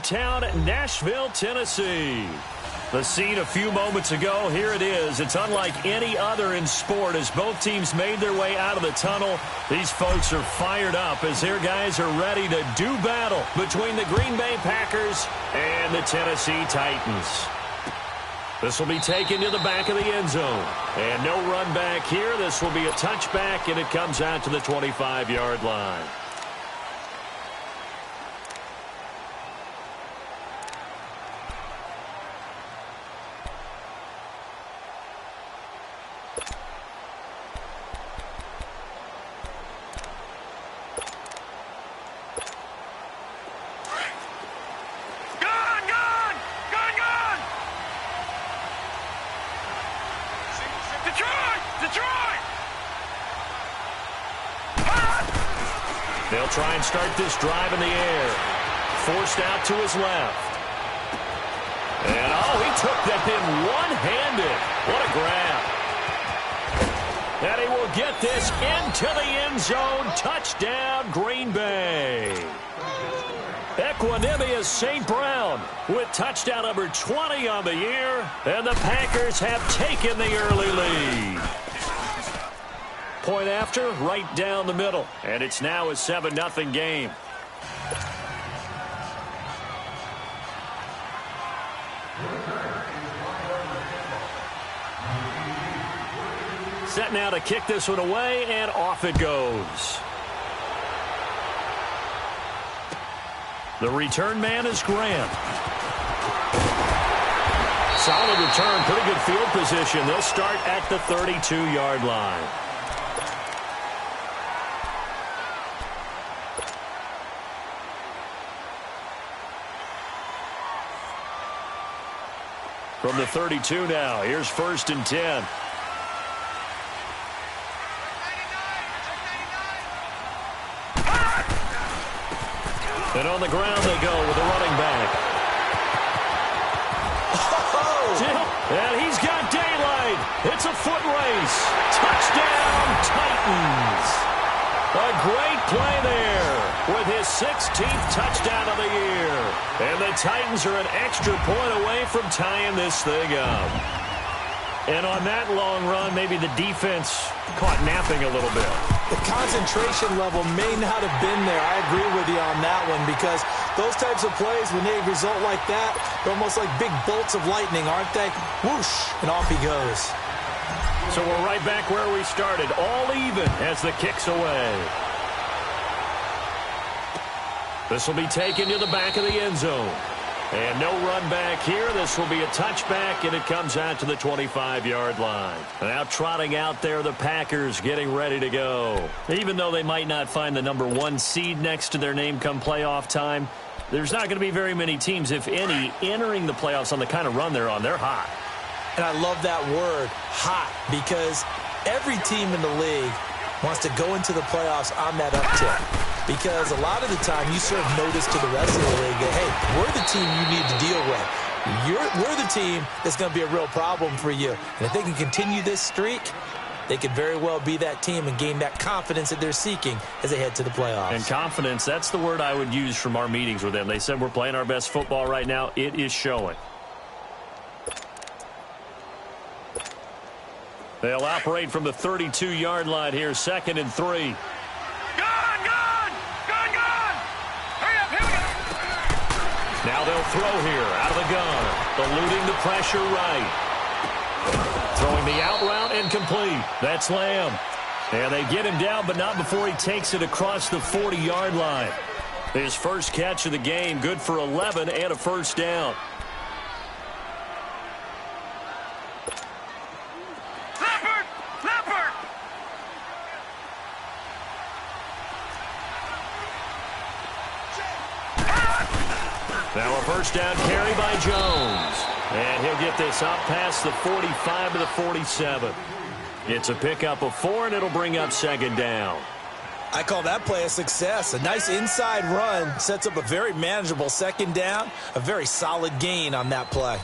hometown, Nashville, Tennessee. The scene a few moments ago, here it is. It's unlike any other in sport as both teams made their way out of the tunnel. These folks are fired up as their guys are ready to do battle between the Green Bay Packers and the Tennessee Titans. This will be taken to the back of the end zone. And no run back here. This will be a touchback, and it comes out to the 25-yard line. They'll try and start this drive in the air. Forced out to his left. And, oh, he took that in one-handed. What a grab. And he will get this into the end zone. Touchdown, Green Bay. Equanimous St. Brown with touchdown number 20 on the year. And the Packers have taken the early lead. Point after, right down the middle. And it's now a 7-0 game. Set now to kick this one away, and off it goes. The return man is Grant. Solid return, pretty good field position. They'll start at the 32-yard line. From the 32 now, here's 1st and 10. And on the ground they go with the running back. And he's got daylight. It's a foot race. Touchdown, Titans. A great play there with his 16th touchdown of the year. And the Titans are an extra point away from tying this thing up. And on that long run, maybe the defense caught napping a little bit. The concentration level may not have been there. I agree with you on that one because those types of plays, when they result like that, they're almost like big bolts of lightning, aren't they? Whoosh, and off he goes. So we're right back where we started, all even as the kick's away. This will be taken to the back of the end zone. And no run back here. This will be a touchback, and it comes out to the 25-yard line. Now trotting out there, the Packers getting ready to go. Even though they might not find the number 1 seed next to their name come playoff time, there's not going to be very many teams, if any, entering the playoffs on the kind of run they're on. They're hot. And I love that word, hot, because every team in the league wants to go into the playoffs on that uptick. Because a lot of the time you serve notice to the rest of the league that, hey, we're the team you need to deal with. We're the team that's going to be a real problem for you. And if they can continue this streak, they could very well be that team and gain that confidence that they're seeking as they head to the playoffs. And confidence, that's the word I would use from our meetings with them. They said we're playing our best football right now. It is showing. They'll operate from the 32-yard line here, 2nd and 3. Now they'll throw here out of the gun. Eluding the pressure right. Throwing the out route incomplete. That's Lamb. And they get him down, but not before he takes it across the 40-yard line. His first catch of the game, good for 11 and a first down. Now a first down carry by Jones. And he'll get this up past the 45 to the 47. It's a pickup of 4, and it'll bring up 2nd down. I call that play a success. A nice inside run sets up a very manageable 2nd down. A very solid gain on that play.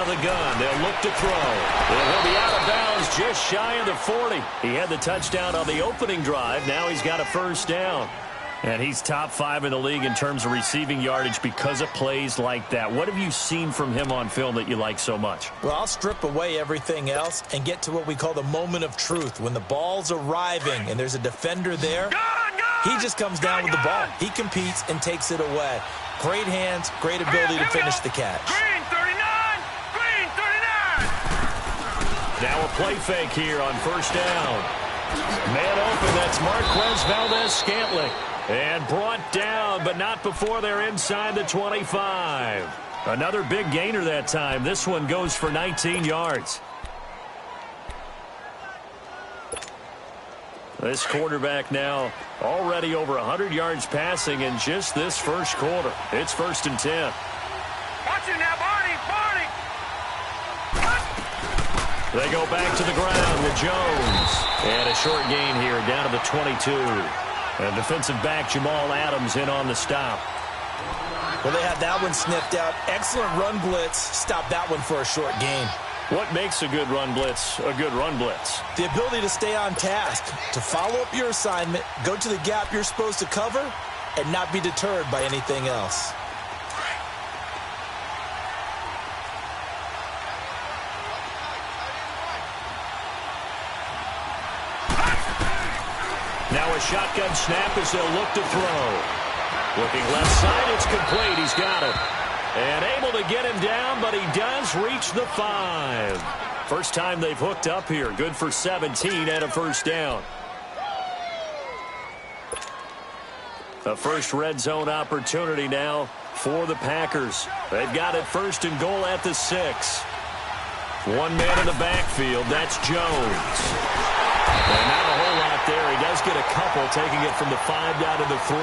The gun. They'll look to throw. And he'll be out of bounds just shy of the 40. He had the touchdown on the opening drive. Now he's got a first down. And he's top 5 in the league in terms of receiving yardage because of plays like that. What have you seen from him on film that you like so much? Well, I'll strip away everything else and get to what we call the moment of truth. When the ball's arriving and there's a defender there, he just comes down with the ball. He competes and takes it away. Great hands, great ability to finish the catch. Green 39! Green 39! Now a play fake here on first down. Man open, that's Marquez Valdez-Scantling. And brought down, but not before they're inside the 25. Another big gainer that time. This one goes for 19 yards. This quarterback now already over 100 yards passing in just this first quarter. It's 1st and 10. Watch it now, Barney! Barney! They go back to the ground with Jones. And a short gain here down to the 22. And defensive back Jamal Adams in on the stop. Well, they had that one sniffed out. Excellent run blitz. Stop that one for a short gain. What makes a good run blitz a good run blitz? The ability to stay on task, to follow up your assignment, go to the gap you're supposed to cover, and not be deterred by anything else. Now a shotgun snap as they'll look to throw. Looking left side, it's complete. He's got it. And able to get him down, but he does reach the 5. First time they've hooked up here. Good for 17 and a first down. A first red zone opportunity now for the Packers. They've got it 1st and goal at the 6. One man in the backfield. That's Jones. And not a whole lot there. He does get a couple, taking it from the 5 down to the 3.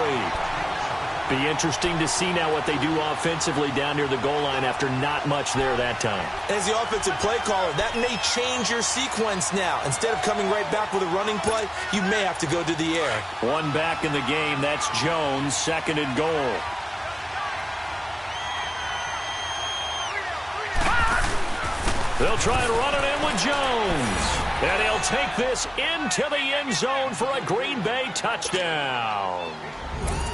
Be interesting to see now what they do offensively down near the goal line after not much there that time. As the offensive play caller, that may change your sequence now. Instead of coming right back with a running play, you may have to go to the air. One back in the game. That's Jones, 2nd and goal. They'll try and run it in with Jones. And he'll take this into the end zone for a Green Bay touchdown.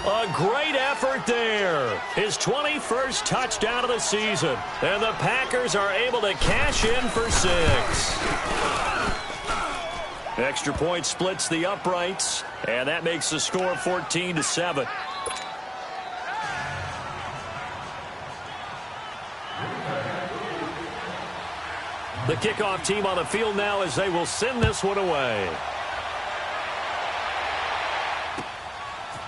A great effort there. His 21st touchdown of the season. And the Packers are able to cash in for 6. Extra point splits the uprights. And that makes the score 14-7. The kickoff team on the field now as they will send this one away.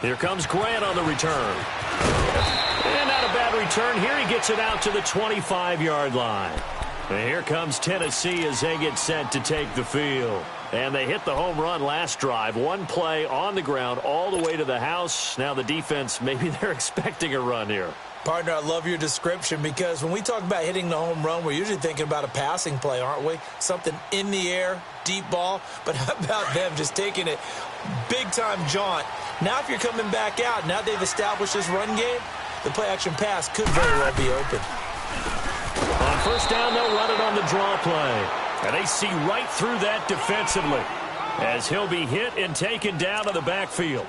Here comes Grant on the return. And not a bad return. Here he gets it out to the 25-yard line. And here comes Tennessee as they get set to take the field. And they hit the home run last drive. One play on the ground all the way to the house. Now the defense, maybe they're expecting a run here. Partner, I love your description because when we talk about hitting the home run, we're usually thinking about a passing play, aren't we? Something in the air, deep ball. But how about them just taking it big-time jaunt? Now if you're coming back out, now they've established this run game, the play-action pass could very well be open. On first down, they'll run it on the draw play. And they see right through that defensively as he'll be hit and taken down to the backfield.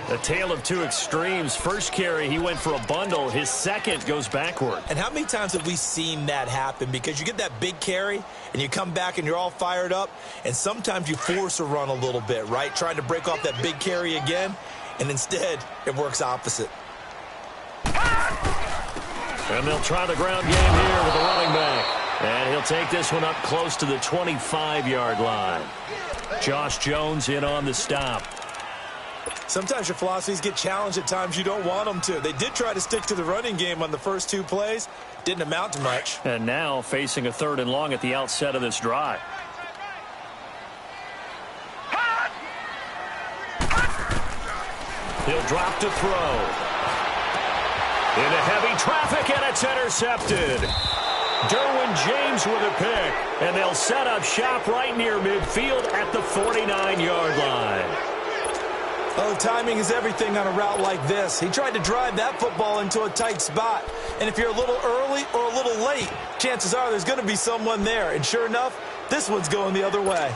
A tale of two extremes. First carry, he went for a bundle. His second goes backward. And how many times have we seen that happen? Because you get that big carry, and you come back and you're all fired up, and sometimes you force a run a little bit, right? Trying to break off that big carry again, and instead it works opposite. And they'll try the ground game here with the running back. And he'll take this one up close to the 25-yard line. Josh Jones in on the stop. Sometimes your philosophies get challenged at times you don't want them to. They did try to stick to the running game on the first 2 plays. Didn't amount to much. And now facing a 3rd and long at the outset of this drive. He'll drop to throw. Into heavy traffic, and it's intercepted. Derwin James with a pick. And they'll set up shop right near midfield at the 49-yard line. Oh, timing is everything on a route like this. He tried to drive that football into a tight spot. And if you're a little early or a little late, chances are there's going to be someone there. And sure enough, this one's going the other way.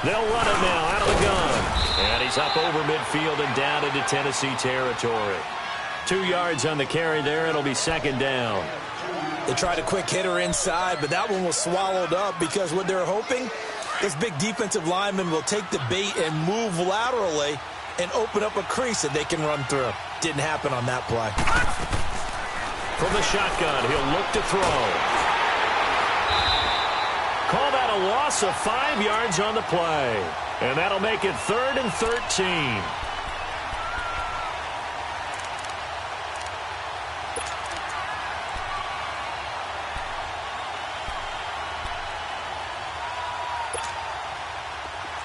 They'll run it now out of the gun. And he's up over midfield and down into Tennessee territory. 2 yards on the carry there. It'll be second down. They tried a quick hitter inside, but that one was swallowed up because what they're hoping, this big defensive lineman will take the bait and move laterally and open up a crease that they can run through. Didn't happen on that play. From the shotgun, he'll look to throw. Call that a loss of 5 yards on the play. And that'll make it 3rd and 13.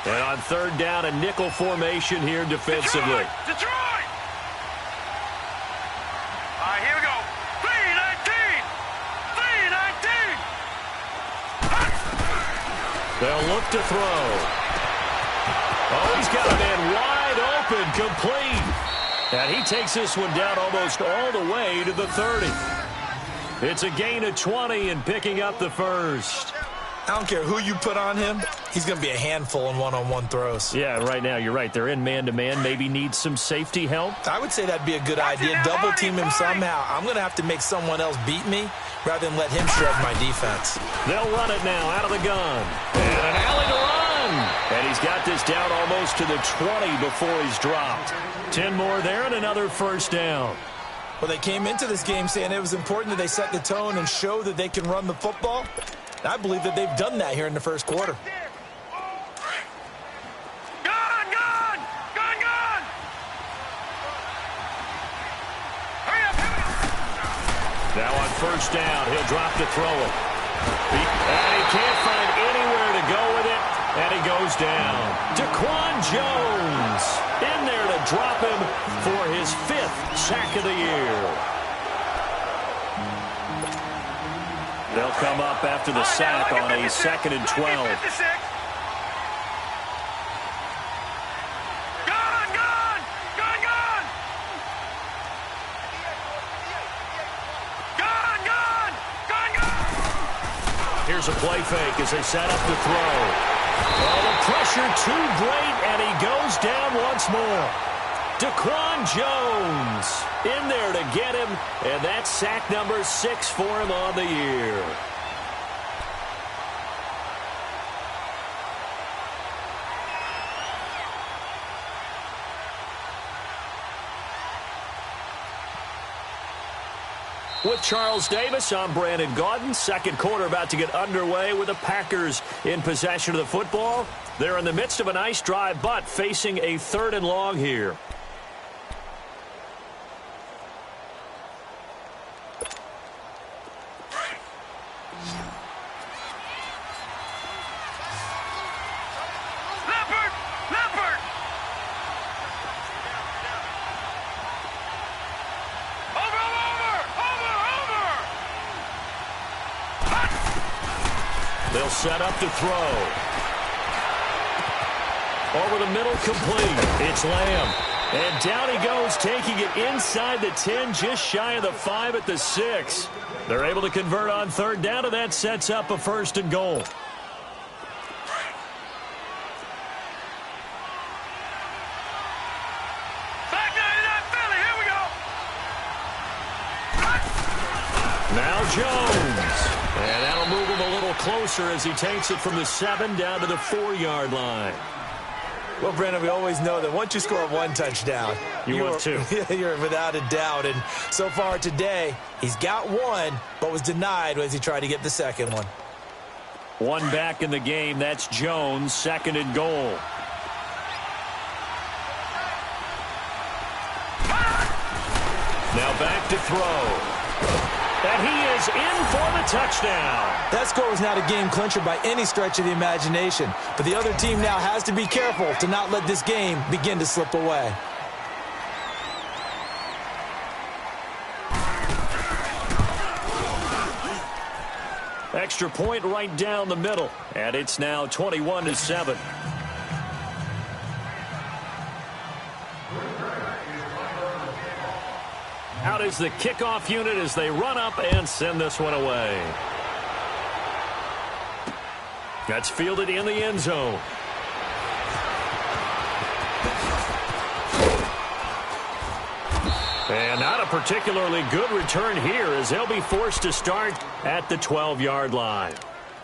And on 3rd down, a nickel formation here defensively. Detroit! All right, here we go. 3-19! 3-19! They'll look to throw. Oh, he's got a man wide open, complete. And he takes this one down almost all the way to the 30. It's a gain of 20 and picking up the first. I don't care who you put on him. He's going to be a handful in one-on-one throws. Yeah, right now, you're right. They're in man-to-man. Maybe need some safety help. I would say that'd be a good idea. Double team him somehow. I'm going to have to make someone else beat me rather than let him shred my defense. They'll run it now out of the gun. And an alley to run. And he's got this down almost to the 20 before he's dropped. 10 more there and another first down. Well, they came into this game saying it was important that they set the tone and show that they can run the football. I believe that they've done that here in the first quarter. Gun! Gun! Gun! Gun! Hurry up! Now on first down, he'll drop to throw it. And he can't find anywhere to go with it, and he goes down. Daquan Jones in there to drop him for his 5th sack of the year. They'll come up after the sack on a 2nd and 12. Gun! Gun! Gun! Gun! Gun! Gun! Gun! Gun! Here's a play fake as they set up the throw. Oh, the pressure too great, and he goes down once more. Daquan Jones in there to get him, and that's sack number 6 for him on the year. With Charles Davis, I'm Brandon Gaudin. Second quarter about to get underway with the Packers in possession of the football. They're in the midst of a nice drive, but facing a 3rd and long here. They'll set up to throw. Over the middle, complete. It's Lamb. And down he goes, taking it inside the 10, just shy of the 5 at the 6. They're able to convert on 3rd down, and that sets up a 1st and goal. Back down that Philly. Here we go. Now Jones. And that'll move him a little closer as he takes it from the 7 down to the 4-yard line. Well, Brandon, we always know that once you score 1 touchdown, want 2. You're without a doubt. And so far today, he's got 1, but was denied as he tried to get the 2nd one. 1 back in the game. That's Jones, 2nd and goal. Now back to throw. And he is in for the touchdown. That score was not a game clincher by any stretch of the imagination. But the other team now has to be careful to not let this game begin to slip away. Extra point right down the middle, and it's now 21-7. Out is the kickoff unit as they run up and send this one away. That's fielded in the end zone. And not a particularly good return here as they'll be forced to start at the 12-yard line.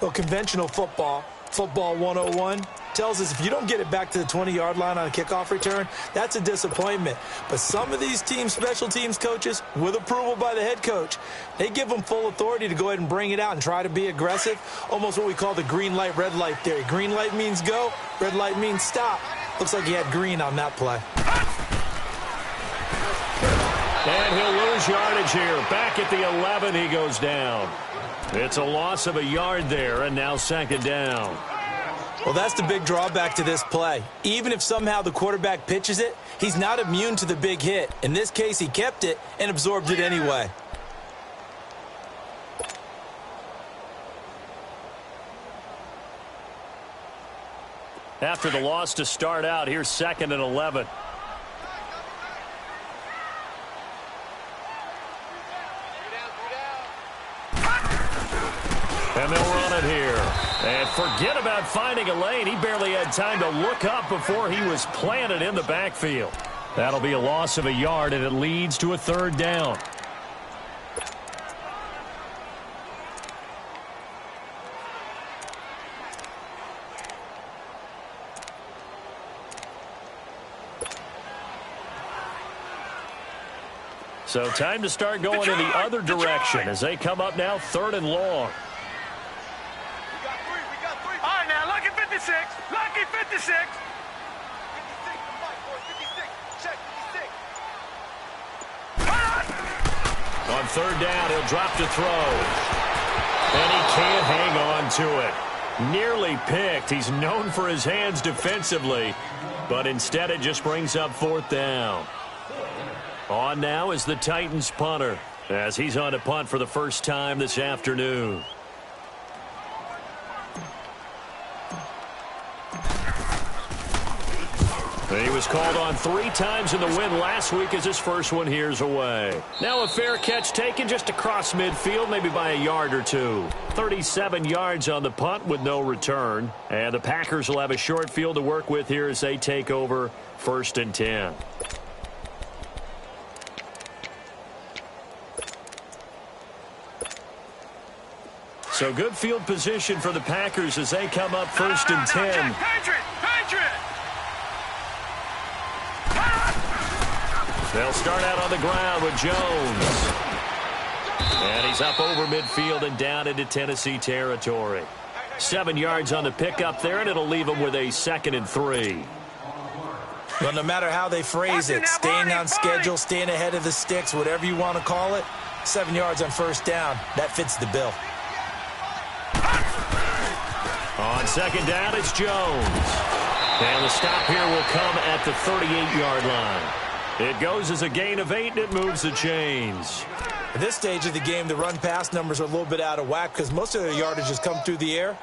Well, conventional football 101, tells us if you don't get it back to the 20-yard line on a kickoff return, that's a disappointment. But some of these special teams coaches, with approval by the head coach, they give them full authority to go ahead and bring it out and try to be aggressive, almost what we call the green light, red light theory. Green light means go, red light means stop. Looks like he had green on that play. And he'll lose yardage here. Back at the 11, he goes down. It's a loss of a yard there, and now second down. Well, that's the big drawback to this play. Even if somehow the quarterback pitches it, he's not immune to the big hit. In this case, he kept it and absorbed it anyway. After the loss to start out, here's second and 11. And they'll run it here. And forget about finding a lane. He barely had time to look up before he was planted in the backfield. That'll be a loss of a yard, and it leads to a third down. So time to start going in the other direction as they come up now third and long. All right, now, lucky 56. Lucky 56. 56. Check 56. On third down, he'll drop to throw. And he can't hang on to it. Nearly picked. He's known for his hands defensively, but instead it just brings up fourth down. On now is the Titans punter as he's on to punt for the first time this afternoon. He was called on 3 times in the win last week as his first one here's away. Now a fair catch taken just across midfield, maybe by a yard or two. 37 yards on the punt with no return. And the Packers will have a short field to work with here as they take over first and 10. So good field position for the Packers as they come up first and 10. They'll start out on the ground with Jones. And he's up over midfield and down into Tennessee territory. 7 yards on the pickup there, and it'll leave them with a second and 3. Well, no matter how they phrase it, staying on schedule, staying ahead of the sticks, whatever you want to call it, 7 yards on first down, that fits the bill. On second down, it's Jones. And the stop here will come at the 38-yard line. It goes as a gain of 8, and it moves the chains. At this stage of the game, the run-pass numbers are a little bit out of whack because most of their yardage has come through the air.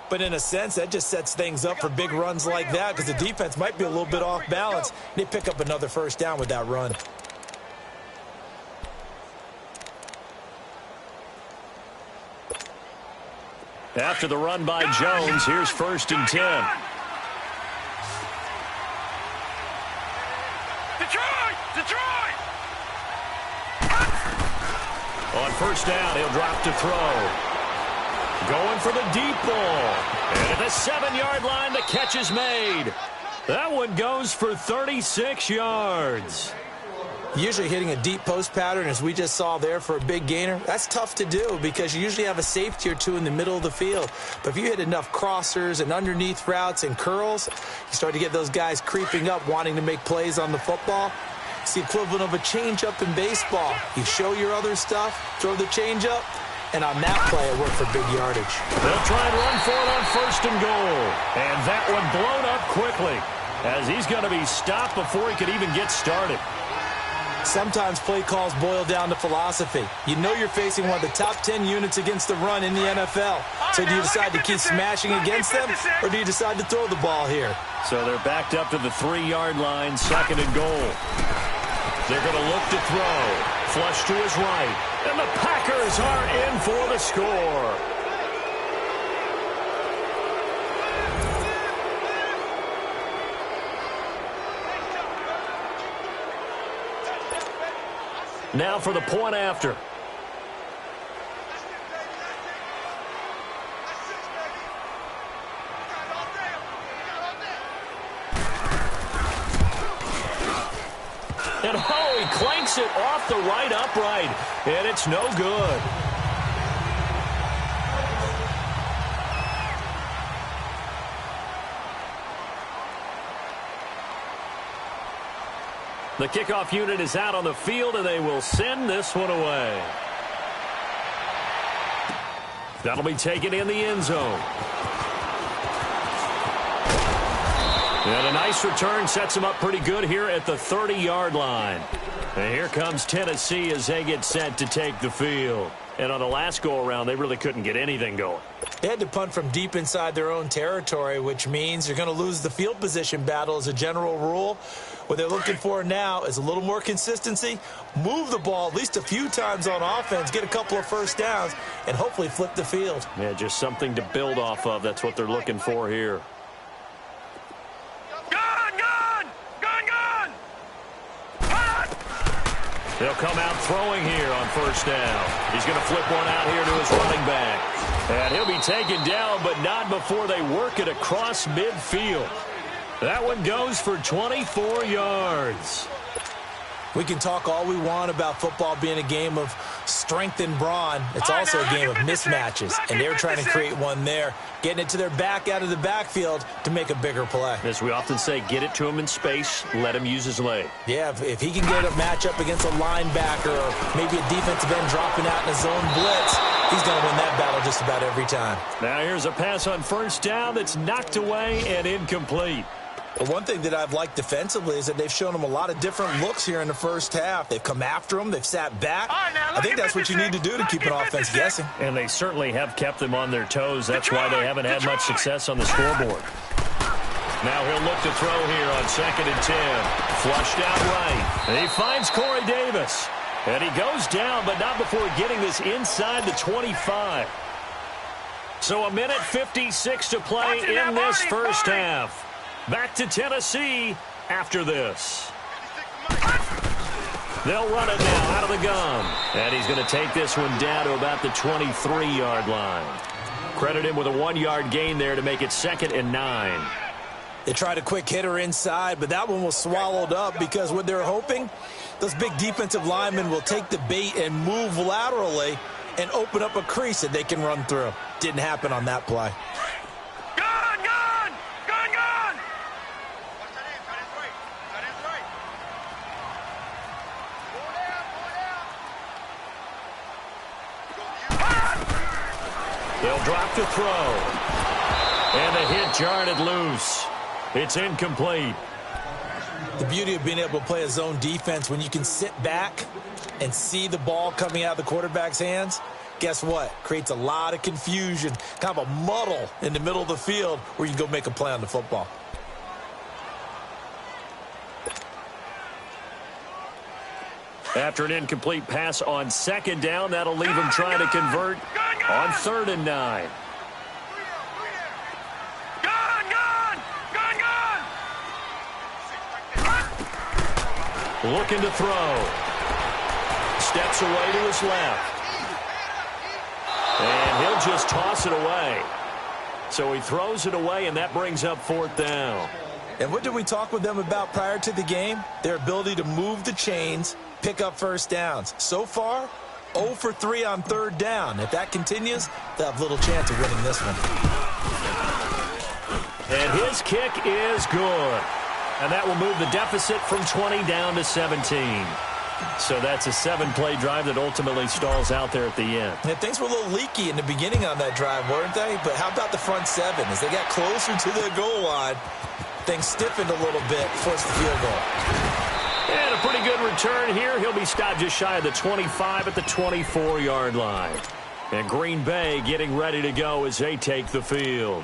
But in a sense, that just sets things up for big runs like that because the defense might be a little bit off balance. They pick up another first down with that run. After the run by Jones, here's first and 10. Detroit! On first down, he'll drop to throw. Going for the deep ball. And at the 7-yard line, the catch is made. That one goes for 36 yards. Usually hitting a deep post pattern, as we just saw there for a big gainer, that's tough to do because you usually have a safety or two in the middle of the field. But if you hit enough crossers and underneath routes and curls, you start to get those guys creeping up, wanting to make plays on the football. It's the equivalent of a changeup in baseball. You show your other stuff, throw the changeup, and on that play, it worked for big yardage. They'll try and run for it on first and goal. And that one blown up quickly as he's going to be stopped before he could even get started. Sometimes play calls boil down to philosophy. You know you're facing one of the top 10 units against the run in the NFL. So do you decide to keep smashing against them, or do you decide to throw the ball here? So they're backed up to the 3-yard line, 2nd and goal. They're going to look to throw. Flush to his right. And the Packers are in for the score. Now for the point after. And he clanks it off the right upright. And it's no good. The kickoff unit is out on the field, and they will send this one away. That'll be taken in the end zone. And a nice return sets them up pretty good here at the 30-yard line. And here comes Tennessee as they get set to take the field. And on the last go-around, they really couldn't get anything going. They had to punt from deep inside their own territory, which means you're going to lose the field position battle as a general rule. What they're looking for now is a little more consistency, move the ball at least a few times on offense, get a couple of first downs, and hopefully flip the field. Yeah, just something to build off of. That's what they're looking for here. They'll come out throwing here on first down. He's going to flip one out here to his running back. And he'll be taken down, but not before they work it across midfield. That one goes for 24 yards. We can talk all we want about football being a game of strength and brawn. It's also a game of mismatches, and they're trying to create one there, getting it to their back out of the backfield to make a bigger play. As we often say, get it to him in space, let him use his leg. Yeah, if he can get a matchup against a linebacker or maybe a defensive end dropping out in a zone blitz, he's going to win that battle just about every time. Now here's a pass on first down that's knocked away and incomplete. But one thing that I've liked defensively is that they've shown them a lot of different looks here in the first half. They've come after them. They've sat back. I think that's what you need to do to keep an offense guessing. And they certainly have kept them on their toes. That's why they haven't had much success on the scoreboard. Now he'll look to throw here on 2nd and 10. Flushed out right. And he finds Corey Davis. And he goes down, but not before getting this inside the 25. So a minute 56 to play in this first half. Back to Tennessee after this. They'll run it now out of the gun. And he's going to take this one down to about the 23-yard line. Credit him with a 1-yard gain there to make it 2nd and 9. They tried a quick hitter inside, but that one was swallowed up because what they're hoping, those big defensive linemen will take the bait and move laterally and open up a crease that they can run through. Didn't happen on that play. They'll drop to throw. And the hit jarred it loose. It's incomplete. The beauty of being able to play a zone defense when you can sit back and see the ball coming out of the quarterback's hands, guess what? Creates a lot of confusion, kind of a muddle in the middle of the field where you can go make a play on the football. After an incomplete pass on 2nd down, that'll leave him trying to convert on 3rd and 9. Looking to throw. Steps away to his left. And he'll just toss it away. So he throws it away, and that brings up 4th down. And what did we talk with them about prior to the game? Their ability to move the chains, pick up first downs. So far, 0 for 3 on 3rd down. If that continues, they'll have little chance of winning this one. And his kick is good. And that will move the deficit from 20 down to 17. So that's a 7-play drive that ultimately stalls out there at the end. And things were a little leaky in the beginning on that drive, weren't they? But how about the front 7? As they got closer to the goal line, things stiffened a little bit, forced the field goal. And a pretty good return here. He'll be stopped just shy of the 25 at the 24-yard line. And Green Bay getting ready to go as they take the field.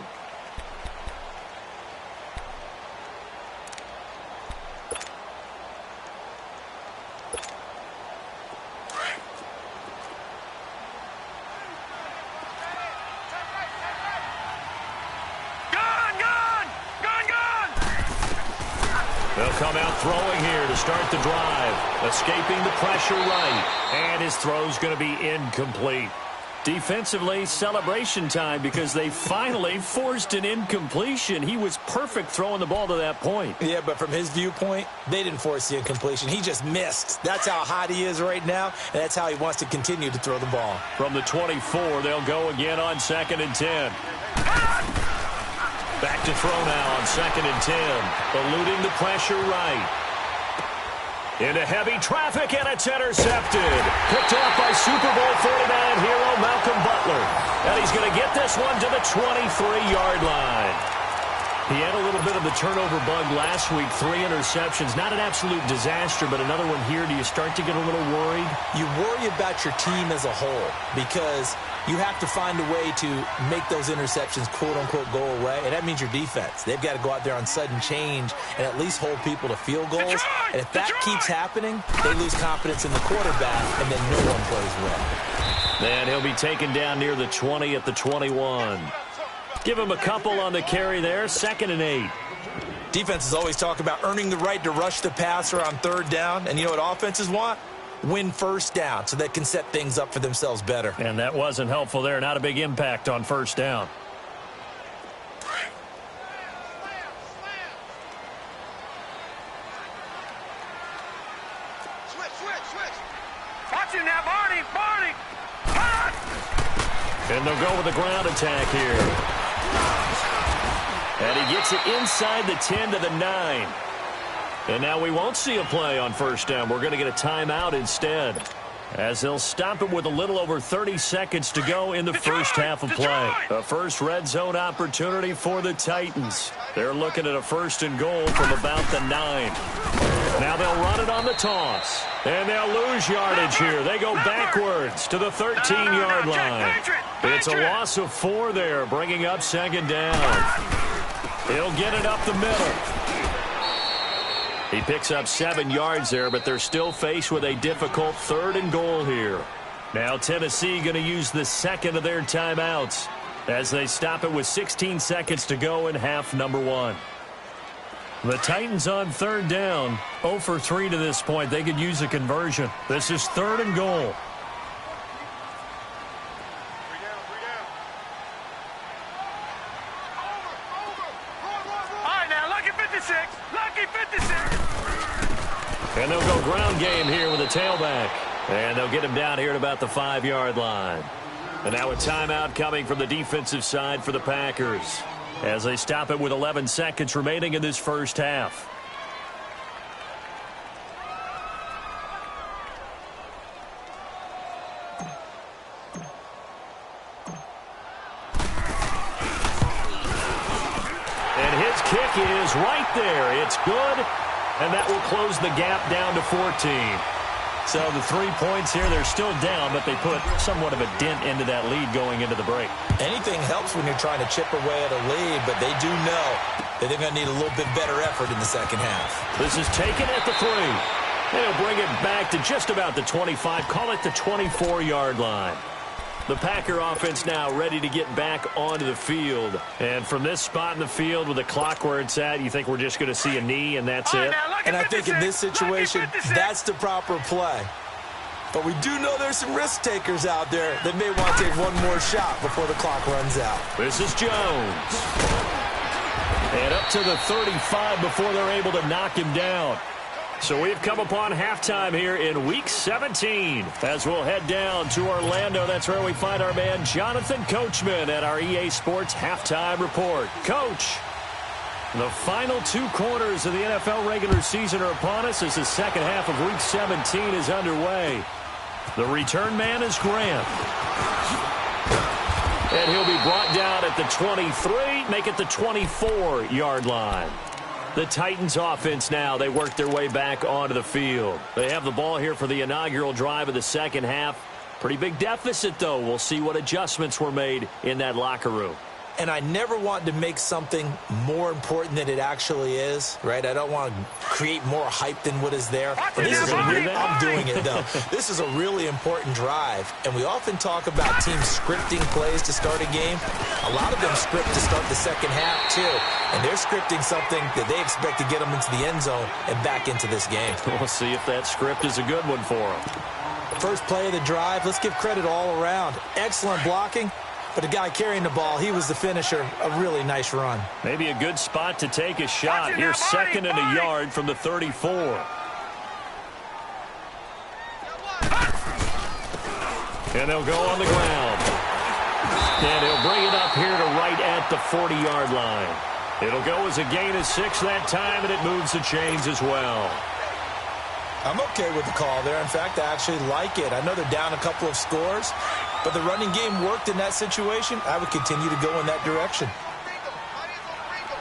They'll come out throwing here to start the drive. Escaping the pressure right. And his throw's going to be incomplete. Defensively, celebration time because they finally forced an incompletion. He was perfect throwing the ball to that point. Yeah, but from his viewpoint, they didn't force the incompletion. He just missed. That's how hot he is right now, and that's how he wants to continue to throw the ball. From the 24, they'll go again on 2nd and 10. Back to throw now on 2nd and 10. Eluding the pressure right. Into heavy traffic, and it's intercepted. Picked off by Super Bowl 49 hero Malcolm Butler. And he's going to get this one to the 23-yard line. He had a little bit of the turnover bug last week. 3 interceptions. Not an absolute disaster, but another one here. Do you start to get a little worried? You worry about your team as a whole because you have to find a way to make those interceptions, quote-unquote, go away, and that means your defense. They've got to go out there on sudden change and at least hold people to field goals. And if that keeps happening, they lose confidence in the quarterback, and then no one plays well. And he'll be taken down near the 20 at the 21. Give him a couple on the carry there, 2nd and 8. Defenses always talk about earning the right to rush the passer on 3rd down, and you know what offenses want? Win 1st down so they can set things up for themselves better. And that wasn't helpful there. Not a big impact on 1st down. Switch. Watch him now, Barney. And they'll go with the ground attack here. And he gets it inside the 10 to the 9. And now we won't see a play on 1st down. We're going to get a timeout instead, as they'll stop it with a little over 30 seconds to go in the first half of play. A first red zone opportunity for the Titans. They're looking at a 1st and goal from about the 9. Now they'll run it on the toss. And they'll lose yardage here. They go backwards to the 13-yard line. It's a loss of 4 there, bringing up 2nd down. He'll get it up the middle. He picks up 7 yards there, but they're still faced with a difficult 3rd and goal here. Now Tennessee going to use the 2nd of their timeouts as they stop it with 16 seconds to go in half number 1. The Titans on 3rd down, 0 for 3 to this point. They could use a conversion. This is 3rd and goal. And they'll go ground game here with a tailback. And they'll get him down here at about the 5-yard line. And now a timeout coming from the defensive side for the Packers, as they stop it with 11 seconds remaining in this first half. And his kick is right there. It's good. And that will close the gap down to 14. So the 3 points here, they're still down, but they put somewhat of a dent into that lead going into the break. Anything helps when you're trying to chip away at a lead, but they do know that they're going to need a little bit better effort in the second half. This is taken at the 3. They'll bring it back to just about the 25, call it the 24-yard line. The Packer offense now ready to get back onto the field. And from this spot in the field with the clock where it's at, you think we're just going to see a knee and that's it? And I think in this situation, that's the proper play. But we do know there's some risk takers out there that may want to take one more shot before the clock runs out. This is Jones. And up to the 35 before they're able to knock him down. So we've come upon halftime here in Week 17 as we'll head down to Orlando. That's where we find our man Jonathan Coachman at our EA Sports Halftime Report. Coach, the final 2 quarters of the NFL regular season are upon us as the second half of Week 17 is underway. The return man is Grant. And he'll be brought down at the 23, make it the 24-yard line. The Titans offense now. They work their way back onto the field. They have the ball here for the inaugural drive of the second half. Pretty big deficit, though. We'll see what adjustments were made in that locker room. And I never want to make something more important than it actually is, right? I don't want to create more hype than what is there. But this is I'm doing it, though. This is a really important drive. And we often talk about teams scripting plays to start a game. A lot of them script to start the second half, too. And they're scripting something that they expect to get them into the end zone and back into this game. We'll see if that script is a good one for them. First play of the drive, let's give credit all around. Excellent blocking. But the guy carrying the ball, he was the finisher. A really nice run. Maybe a good spot to take a shot. Here's second and a yard from the 34. And they'll go on the ground. And he'll bring it up here to right at the 40-yard line. It'll go as a gain of 6 that time, and it moves the chains as well. I'm okay with the call there. In fact, I actually like it. I know they're down a couple of scores, but the running game worked in that situation. I would continue to go in that direction.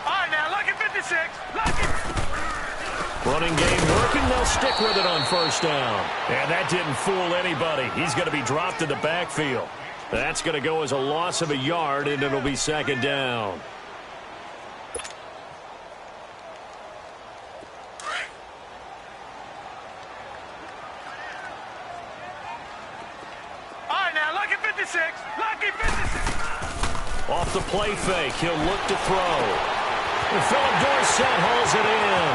All right, now, lucky 56. Lucky. Running game working. They'll stick with it on first down. And that didn't fool anybody. He's going to be dropped in the backfield. That's going to go as a loss of a yard, and it'll be second down. Lucky 56. Off the play fake, he'll look to throw. And Philip Dorsett hauls it in.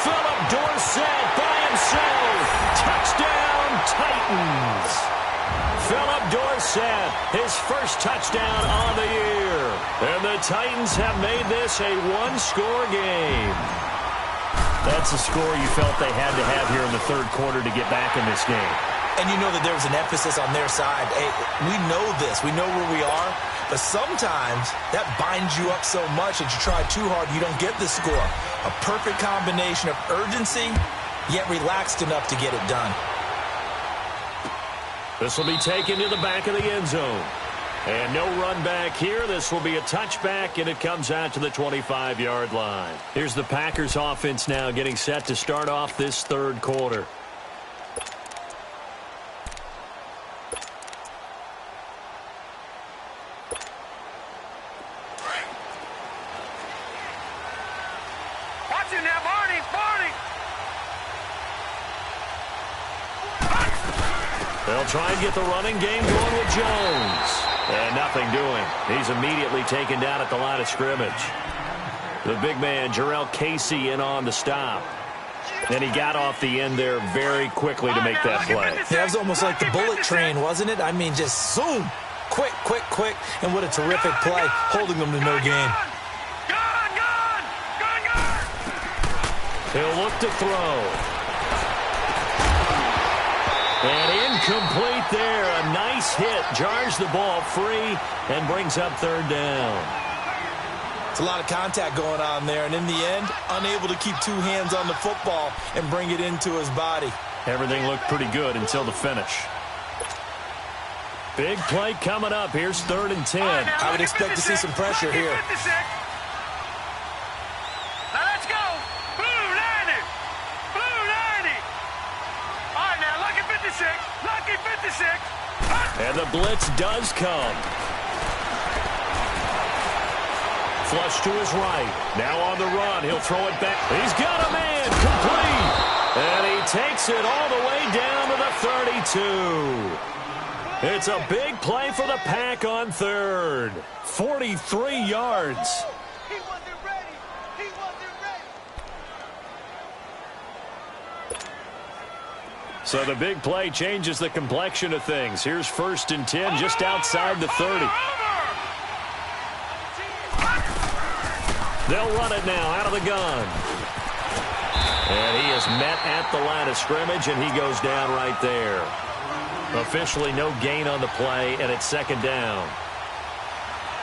Philip Dorsett by himself. Touchdown, Titans. Philip Dorsett, his first touchdown on the year. And the Titans have made this a one-score game. That's a score you felt they had to have here in the third quarter to get back in this game. And you know that there was an emphasis on their side. Hey, we know this. We know where we are. But sometimes that binds you up so much that you try too hard, you don't get the score. A perfect combination of urgency, yet relaxed enough to get it done. This will be taken to the back of the end zone. And no run back here. This will be a touchback, and it comes out to the 25-yard line. Here's the Packers offense now getting set to start off this third quarter. They'll try and get the running game going with Jones. And nothing doing. He's immediately taken down at the line of scrimmage. The big man, Jarrell Casey, in on the stop. And he got off the end there very quickly to make that play. Yeah, it was almost like the bullet train, wasn't it? I mean, just zoom. Quick, quick, quick. And what a terrific play, holding them to no gain. He'll look to throw. And incomplete there. A nice hit. Jars the ball free and brings up third down. It's a lot of contact going on there. And in the end, unable to keep two hands on the football and bring it into his body. Everything looked pretty good until the finish. Big play coming up. Here's 3rd and 10. I would expect to see some pressure here. Now let's go. Blue 90. Blue 90. All right, now lucky 56. Lucky 56. And the blitz does come. Flush to his right. Now on the run. He'll throw it back. He's got a man. Complete. And he takes it all the way down to the 32. It's a big play for the Pack on 3rd. 43 yards. He wasn't ready. He wasn't ready. So the big play changes the complexion of things. Here's 1st and 10 just outside the 30. They'll run it now out of the gun. And he is met at the line of scrimmage, and he goes down right there. Officially no gain on the play, and it's 2nd down.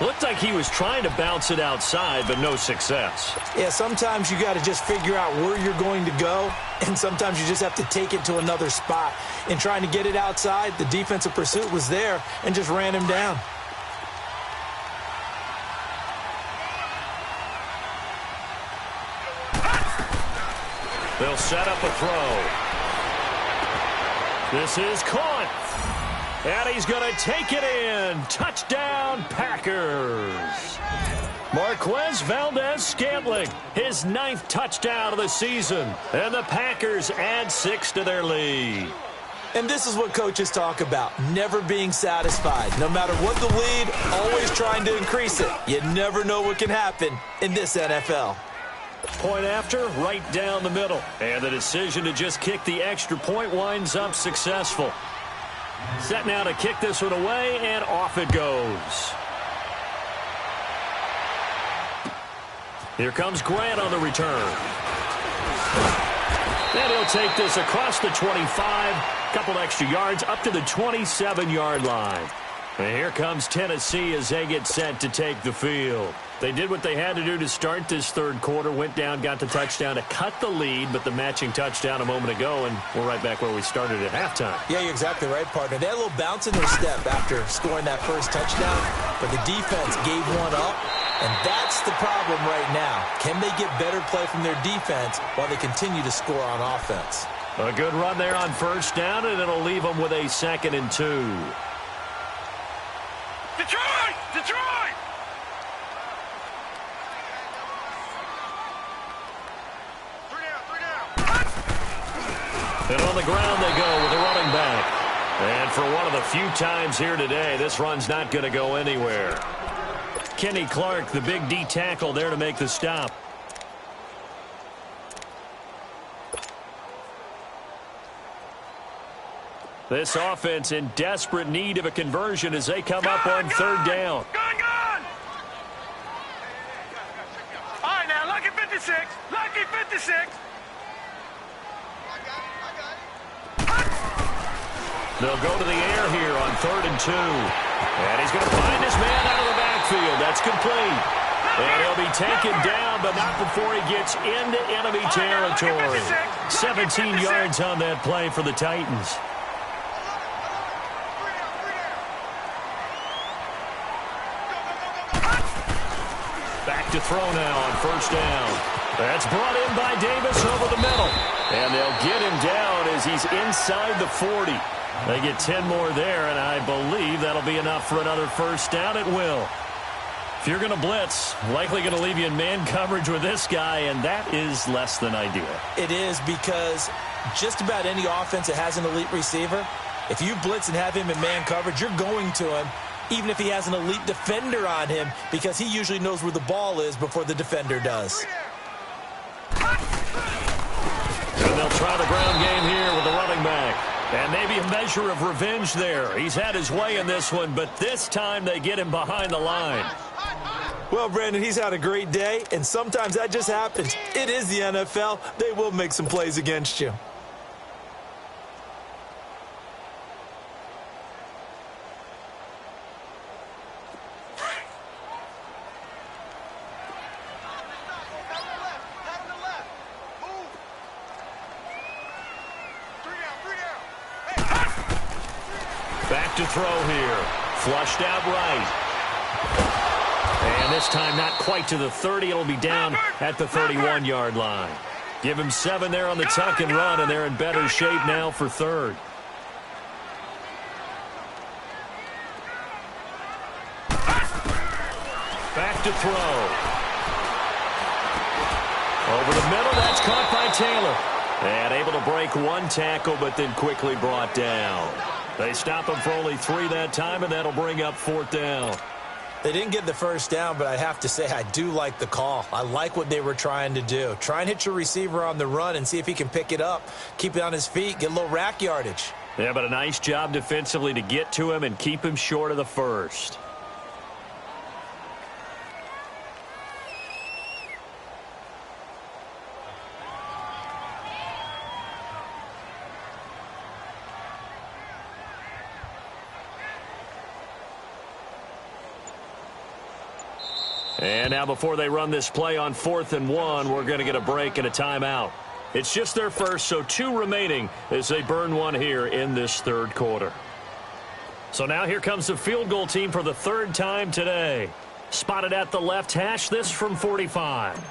Looked like he was trying to bounce it outside, but no success. Yeah, sometimes you got to just figure out where you're going to go, and sometimes you just have to take it to another spot. In trying to get it outside, the defensive pursuit was there and just ran him down. set up a throw. This is caught. And he's going to take it in. Touchdown, Packers. Marquez Valdez-Scantling, his 9th touchdown of the season. And the Packers add 6 to their lead. And this is what coaches talk about, never being satisfied. No matter what the lead, always trying to increase it. You never know what can happen in this NFL. Point after, right down the middle. And the decision to just kick the extra point winds up successful. Set now to kick this one away, and off it goes. Here comes Grant on the return. And he'll take this across the 25, couple extra yards up to the 27-yard line. And here comes Tennessee as they get set to take the field. They did what they had to do to start this third quarter, went down, got the touchdown to cut the lead, but the matching touchdown a moment ago, and we're right back where we started at halftime. Yeah, you're exactly right, partner. They had a little bounce in their step after scoring that first touchdown, but the defense gave one up, and that's the problem right now. Can they get better play from their defense while they continue to score on offense? A good run there on first down, and it'll leave them with a 2nd and 2. Detroit! Detroit! And on the ground they go with a running back. And for one of the few times here today, this run's not going to go anywhere. Kenny Clark, the big D tackle there to make the stop. This offense in desperate need of a conversion as they come up on third down. Gone! All right, now, lucky 56. Lucky 56. They'll go to the air here on 3rd and 2. And he's going to find his man out of the backfield. That's complete. And he'll be taken down, but not before he gets into enemy territory. 17 yards on that play for the Titans. Back to throw now on first down. That's brought in by Davis over the middle. And they'll get him down as he's inside the 40. They get 10 more there, and I believe that'll be enough for another first down. It will. If you're going to blitz, likely going to leave you in man coverage with this guy, and that is less than ideal. It is, because just about any offense that has an elite receiver, if you blitz and have him in man coverage, you're going to him, even if he has an elite defender on him, because he usually knows where the ball is before the defender does. And they'll try the ground game here with the running back. And maybe a measure of revenge there. He's had his way in this one, but this time they get him behind the line. Well, Brandon, he's had a great day, and sometimes that just happens. It is the NFL. They will make some plays against you. Back to throw here. Flushed out right. And this time not quite to the 30. It'll be down at the 31-yard line. Give him 7 there on the tuck and run, and they're in better shape now for third. Back to throw. Over the middle, that's caught by Taylor. And able to break one tackle, but then quickly brought down. They stop him for only 3 that time, and that'll bring up 4th down. They didn't get the first down, but I have to say I do like the call. I like what they were trying to do. Try and hit your receiver on the run and see if he can pick it up. Keep it on his feet, get a little rack yardage. Yeah, but a nice job defensively to get to him and keep him short of the first. And now before they run this play on 4th and 1, we're going to get a break and a timeout. It's just their first, so 2 remaining as they burn one here in this third quarter. So now here comes the field goal team for the 3rd time today. Spotted at the left hash, this from 45.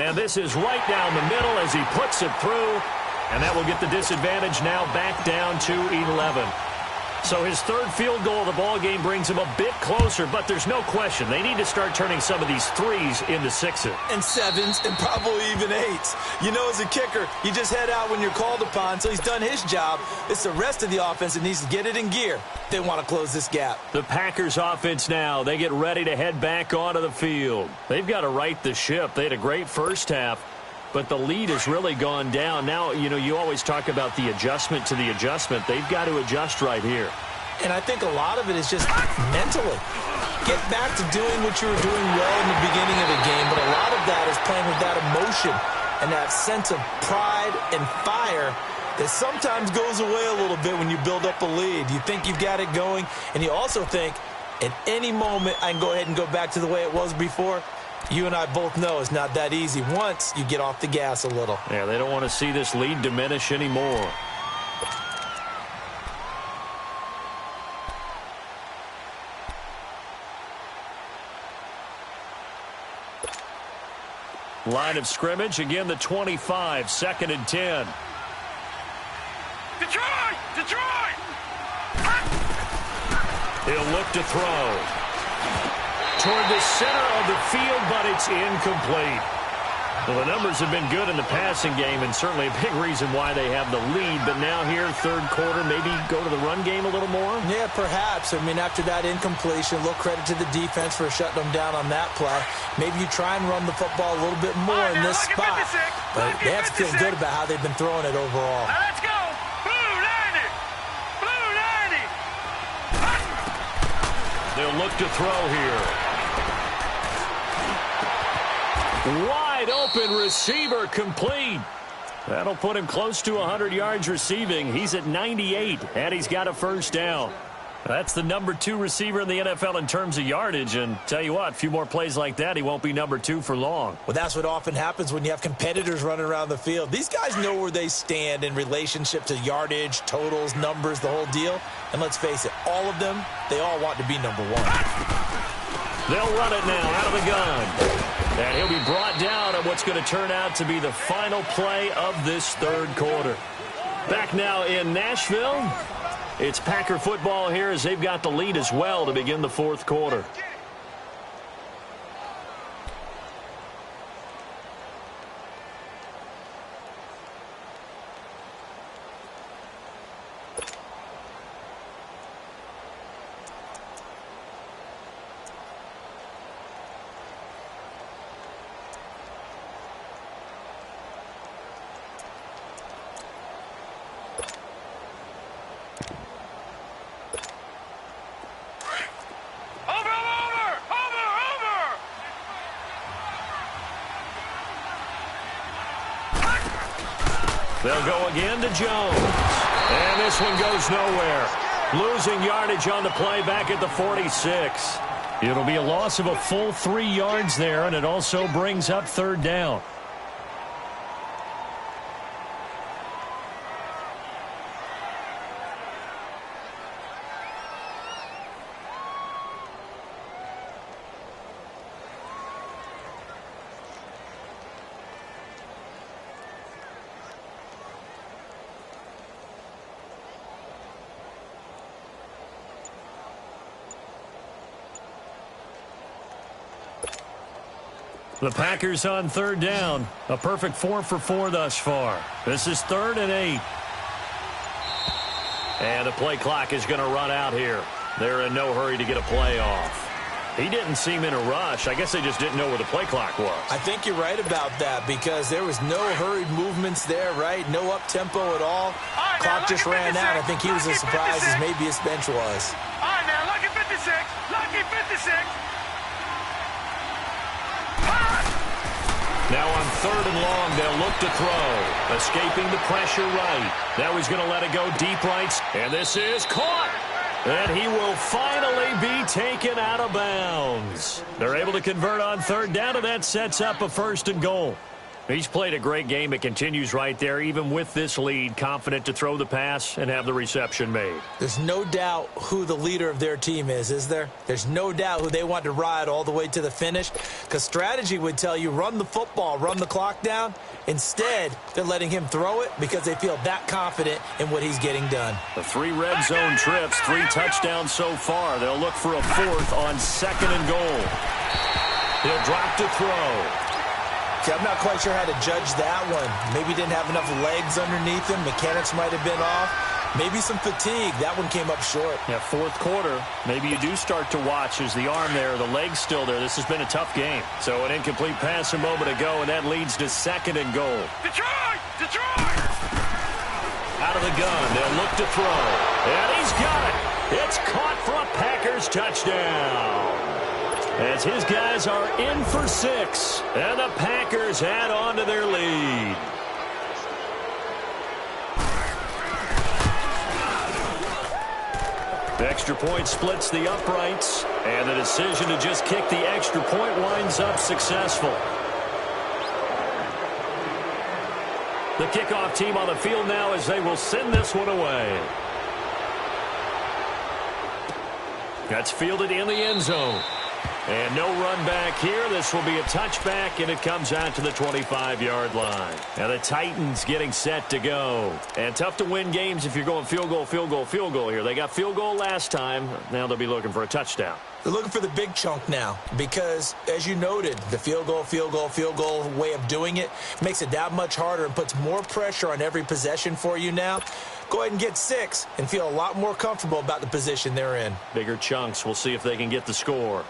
And this is right down the middle as he puts it through. And that will get the disadvantage now back down to 11. So his third field goal of the ball game brings him a bit closer, but there's no question they need to start turning some of these threes into sixes. And sevens and probably even eights. You know, as a kicker, you just head out when you're called upon, so he's done his job. It's the rest of the offense that needs to get it in gear. They want to close this gap. The Packers offense now, they get ready to head back onto the field. They've got to right the ship. They had a great first half, but the lead has really gone down. Now, you know, you always talk about the adjustment to the adjustment. They've got to adjust right here. And I think a lot of it is just mentally. Get back to doing what you were doing well in the beginning of the game, but a lot of that is playing with that emotion and that sense of pride and fire that sometimes goes away a little bit when you build up a lead. You think you've got it going, and you also think at any moment I can go ahead and go back to the way it was before. You and I both know it's not that easy once you get off the gas a little. Yeah, they don't want to see this lead diminish anymore. Line of scrimmage, again the 25, 2nd and 10. Detroit! Detroit! He'll look to throw toward the center of the field, but it's incomplete. Well, the numbers have been good in the passing game, and certainly a big reason why they have the lead. But now here, third quarter, maybe go to the run game a little more? Yeah, perhaps. I mean, after that incompletion, a little credit to the defense for shutting them down on that play. Maybe you try and run the football a little bit more in this spot. But they have to feel good about how they've been throwing it overall. Now let's go! Blue 90! Blue 90! They'll look to throw here. Wide open receiver complete. That'll put him close to 100 yards receiving. He's at 98, and he's got a first down. That's the number 2 receiver in the NFL in terms of yardage. And tell you what, a few more plays like that, he won't be number 2 for long. Well, that's what often happens when you have competitors running around the field. These guys know where they stand in relationship to yardage, totals, numbers, the whole deal. And let's face it, all of them, they all want to be number 1. They'll run it now out of the gun. And he'll be brought down on what's going to turn out to be the final play of this third quarter. Back now in Nashville, it's Packer football here as they've got the lead as well to begin the fourth quarter. They'll go again to Jones. And this one goes nowhere. Losing yardage on the play back at the 46. It'll be a loss of a full 3 yards there, and it also brings up third down. The Packers on third down. A perfect 4 for 4 thus far. This is 3rd and 8. And the play clock is going to run out here. They're in no hurry to get a play off. He didn't seem in a rush. I guess they just didn't know where the play clock was. I think you're right about that because there was no hurried movements there, right? No up-tempo at all. Clock just ran out. I think he was as surprised as maybe his bench was. All right, now, lucky 56. Lucky 56. Now on 3rd and long, they'll look to throw. Escaping the pressure right. Now he's going to let it go deep right. And this is caught. And he will finally be taken out of bounds. They're able to convert on 3rd down, and that sets up a 1st and goal. He's played a great game. It continues right there, even with this lead, confident to throw the pass and have the reception made. There's no doubt who the leader of their team is there? There's no doubt who they want to ride all the way to the finish, because strategy would tell you run the football, run the clock down. Instead, they're letting him throw it because they feel that confident in what he's getting done. The 3 red zone trips, 3 touchdowns so far. They'll look for a 4th on 2nd and goal. He'll drop to throw. See, I'm not quite sure how to judge that one. Maybe didn't have enough legs underneath him. Mechanics might have been off. Maybe some fatigue. That one came up short. Yeah, 4th quarter. Maybe you do start to watch as the arm there, the leg's still there. This has been a tough game. So an incomplete pass a moment ago, and that leads to 2nd and goal. Detroit! Detroit! Out of the gun, they'll look to throw. And he's got it. It's caught for a Packers touchdown. As his guys are in for 6, and the Packers add on to their lead. The extra point splits the uprights, and the decision to just kick the extra point winds up successful. The kickoff team on the field now as they will send this one away. That's fielded in the end zone. And no run back here. This will be a touchback, and it comes out to the 25-yard line. Now the Titans getting set to go. And tough to win games if you're going field goal, field goal, field goal here. They got field goal last time. Now they'll be looking for a touchdown. They're looking for the big chunk now because, as you noted, the field goal way of doing it makes it that much harder and puts more pressure on every possession for you now. Go ahead and get 6 and feel a lot more comfortable about the position they're in. Bigger chunks. We'll see if they can get the score.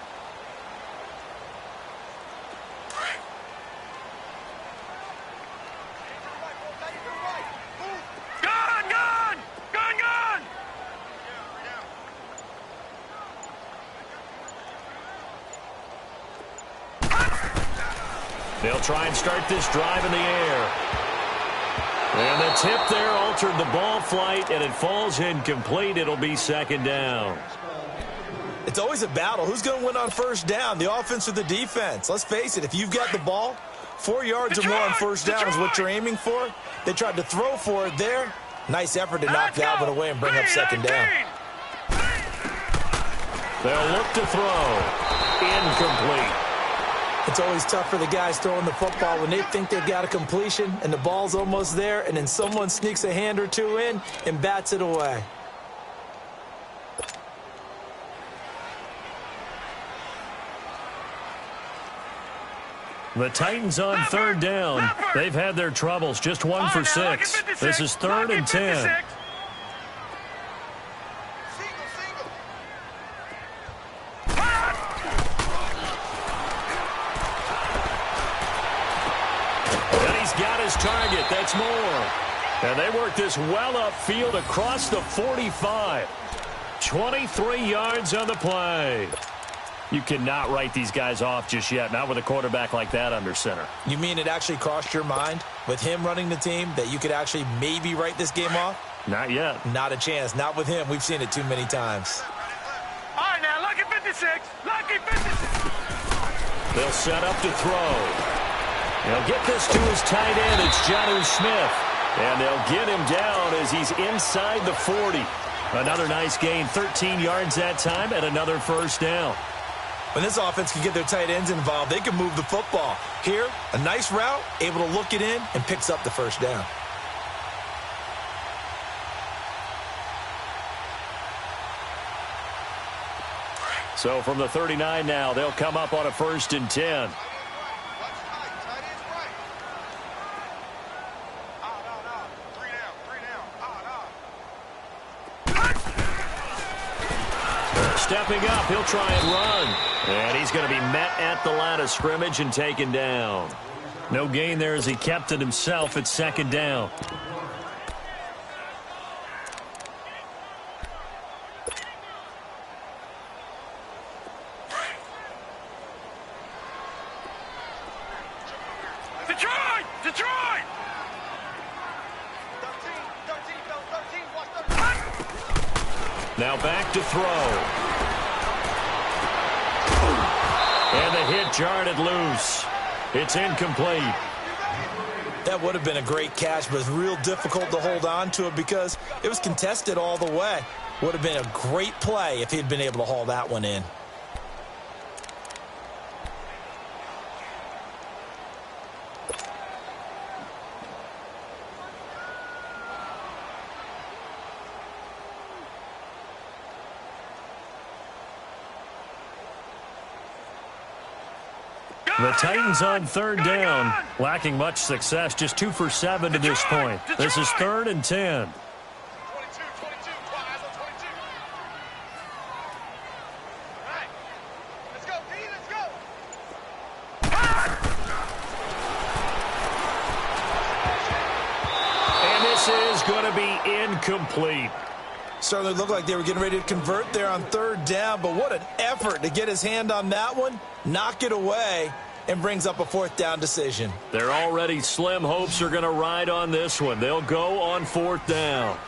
They'll try and start this drive in the air. And the tip there altered the ball flight, and it falls incomplete. It'll be 2nd down. It's always a battle. Who's going to win on 1st down, the offense or the defense? Let's face it, if you've got the ball, 4 yards or more on 1st down is what you're aiming for. They tried to throw for it there. Nice effort to knock that one away and bring up 2nd down. They'll look to throw. Incomplete. It's always tough for the guys throwing the football when they think they've got a completion and the ball's almost there, and then someone sneaks a hand or two in and bats it away. The Titans on 3rd down. They've had their troubles. Just 1 for 6. This is 3rd and 10. Target, that's more. And they work this well upfield across the 45. 23 yards on the play. You cannot write these guys off just yet, not with a quarterback like that under center. You mean it actually crossed your mind with him running the team that you could actually maybe write this game off? Not yet. Not a chance. Not with him. We've seen it too many times. All right, now, lucky 56. Lucky 56. They'll set up to throw. They'll get this to his tight end. It's Jonnu Smith. And they'll get him down as he's inside the 40. Another nice gain, 13 yards that time, and another 1st down. When this offense can get their tight ends involved, they can move the football. Here, a nice route, able to look it in, and picks up the 1st down. So from the 39 now, they'll come up on a 1st and 10. Stepping up, he'll try and run. And he's going to be met at the line of scrimmage and taken down. No gain there as he kept it himself at 2nd down. Detroit! Detroit! Now back to throw. And the hit jarred it loose. It's incomplete. That would have been a great catch, but it's real difficult to hold on to it because it was contested all the way. Would have been a great play if he'd been able to haul that one in. The Titans on third down, lacking much success, just 2 for 7 to this point. This is 3rd and 10. And this is going to be incomplete. Certainly looked like they were getting ready to convert there on third down, but what an effort to get his hand on that one, knock it away, and brings up a 4th down decision. Their already slim hopes are going to ride on this one. They'll go on 4th down.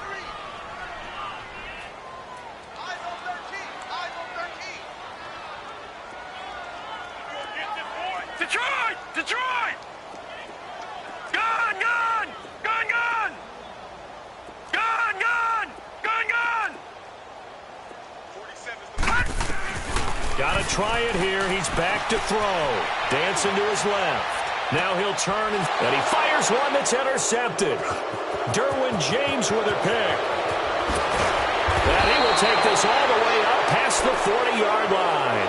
Detroit! Detroit! Gun! Gun! Gun! Gun! Gun! Gun! Gun! Gun! 47's the Got to try it here. He's back to throw. Dancing to his left. Now he'll turn and he fires one that's intercepted. Derwin James with a pick. And he will take this all the way up past the 40-yard line.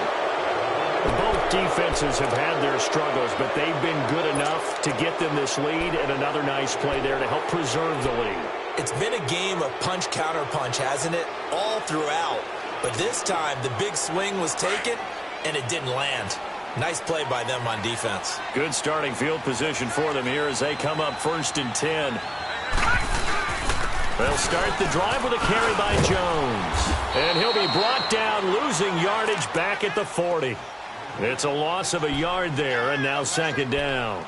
Both defenses have had their struggles, but they've been good enough to get them this lead, and another nice play there to help preserve the lead. It's been a game of punch-counter-punch, hasn't it? All throughout. But this time, the big swing was taken, and it didn't land. Nice play by them on defense. Good starting field position for them here as they come up 1st and 10. They'll start the drive with a carry by Jones. And he'll be brought down, losing yardage back at the 40. It's a loss of a yard there, and now 2nd down.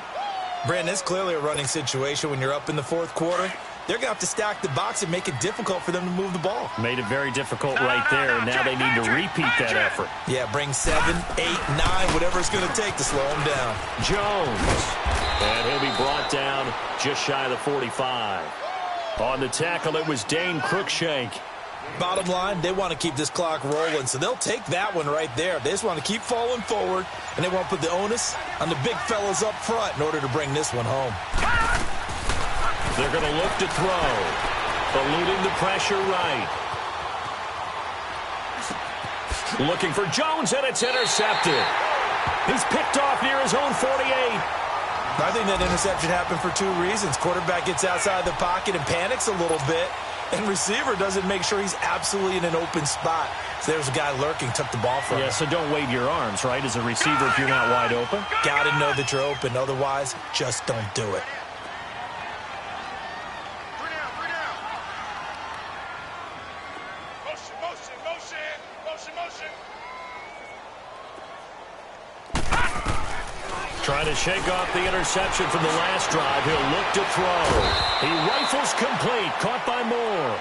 Brandon, it's clearly a running situation when you're up in the 4th quarter. They're going to have to stack the box and make it difficult for them to move the ball. Made it very difficult right there, and now they need to repeat that effort. Yeah, bring 7, 8, 9, whatever it's going to take to slow them down. Jones. And he'll be brought down just shy of the 45. On the tackle, it was Dane Cruikshank. Bottom line, they want to keep this clock rolling, so they'll take that one right there. They just want to keep falling forward, and they want to put the onus on the big fellas up front in order to bring this one home. They're going to look to throw. Eluding the pressure right. Looking for Jones, and it's intercepted. He's picked off near his own 48. I think that interception happened for 2 reasons. Quarterback gets outside the pocket and panics a little bit, and receiver doesn't make sure he's absolutely in an open spot. So there's a guy lurking, took the ball from him. Yeah, so don't wave your arms, right, as a receiver if you're not wide open. Got to know that you're open. Otherwise, just don't do it. Trying to shake off the interception from the last drive. He'll look to throw. He rifles complete. Caught by Moore.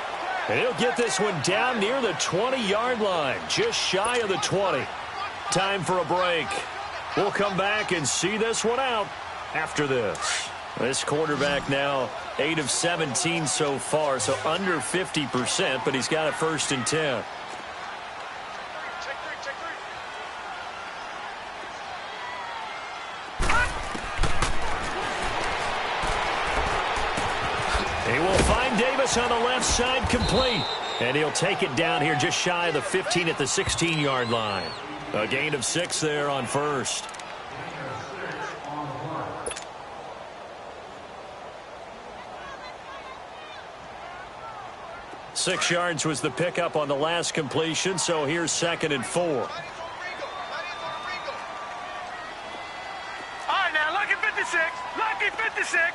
And he'll get this one down near the 20-yard line. Just shy of the 20. Time for a break. We'll come back and see this one out after this. This quarterback now 8 of 17 so far, so under 50%, but he's got a 1st and 10. He will find Davis on the left side complete. And he'll take it down here just shy of the 15 at the 16-yard line. A gain of 6 there on 1st. Six yards was the pickup on the last completion, so here's 2nd and 4. All right, now, lucky 56. Lucky 56.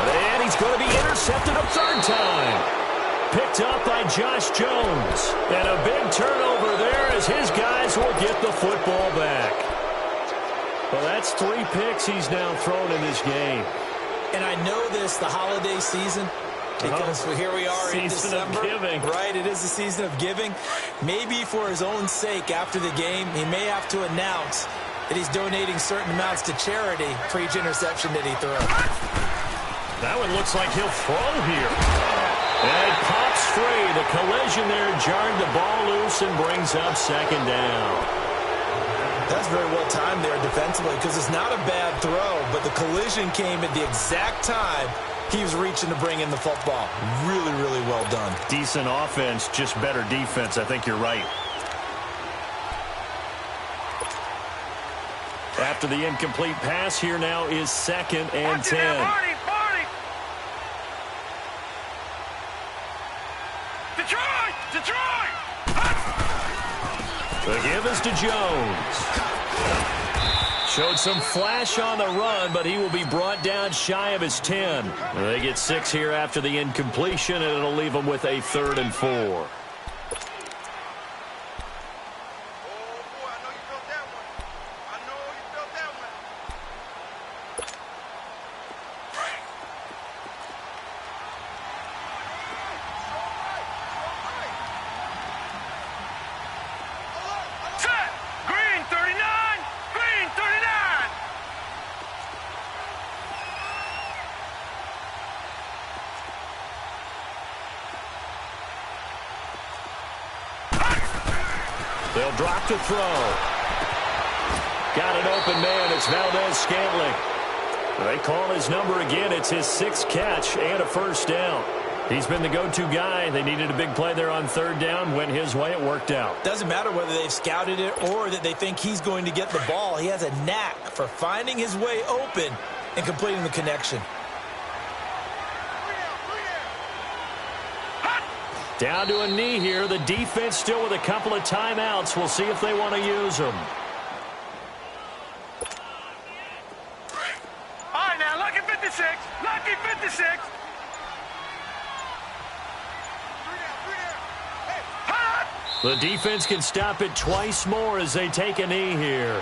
And he's going to be intercepted a 3rd time. Picked up by Josh Jones. And a big turnover there as his guys will get the football back. Well, that's 3 picks he's now thrown in this game. And I know this, the holiday season, Because here we are in Season of December. giving. Right, it is the season of giving. Maybe for his own sake after the game, he may have to announce that he's donating certain amounts to charity for each interception that he throws. That one looks like he'll throw here. And it pops free. The collision there jarred the ball loose and brings up second down. That's very well timed there defensively because it's not a bad throw, but the collision came at the exact time he was reaching to bring in the football. Really, really well done. Decent offense, just better defense. I think you're right. After the incomplete pass, here now is 2nd and 10. Detroit! The give is to Jones. Showed some flash on the run, but he will be brought down shy of his 10. They get 6 here after the incompletion, and it'll leave them with a 3rd and 4. They'll drop to throw. Got an open man. It's Valdez-Scantling. They call his number again. It's his 6th catch and a first down. He's been the go-to guy. They needed a big play there on 3rd down. Went his way. It worked out. Doesn't matter whether they've scouted it or that they think he's going to get the ball. He has a knack for finding his way open and completing the connection. Down to a knee here. The defense still with a couple of timeouts. We'll see if they want to use them. All right, now, lucky 56. Lucky 56. The defense can stop it twice more as they take a knee here.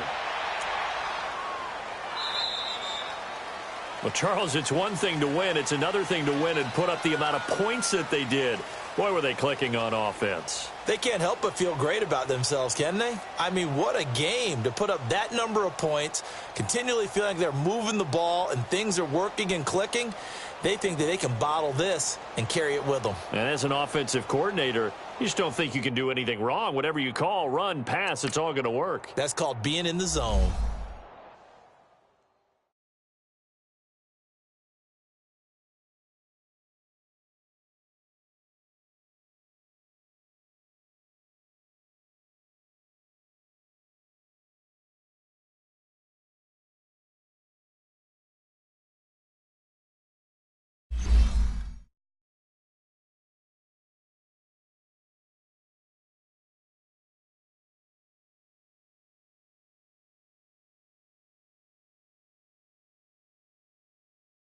Well, Charles, it's one thing to win. It's another thing to win and put up the amount of points that they did. Boy, were they clicking on offense. They can't help but feel great about themselves, can they? I mean, what a game to put up that number of points, continually feeling like they're moving the ball and things are working and clicking. They think that they can bottle this and carry it with them. And as an offensive coordinator, you just don't think you can do anything wrong. Whatever you call, run, pass, it's all going to work. That's called being in the zone.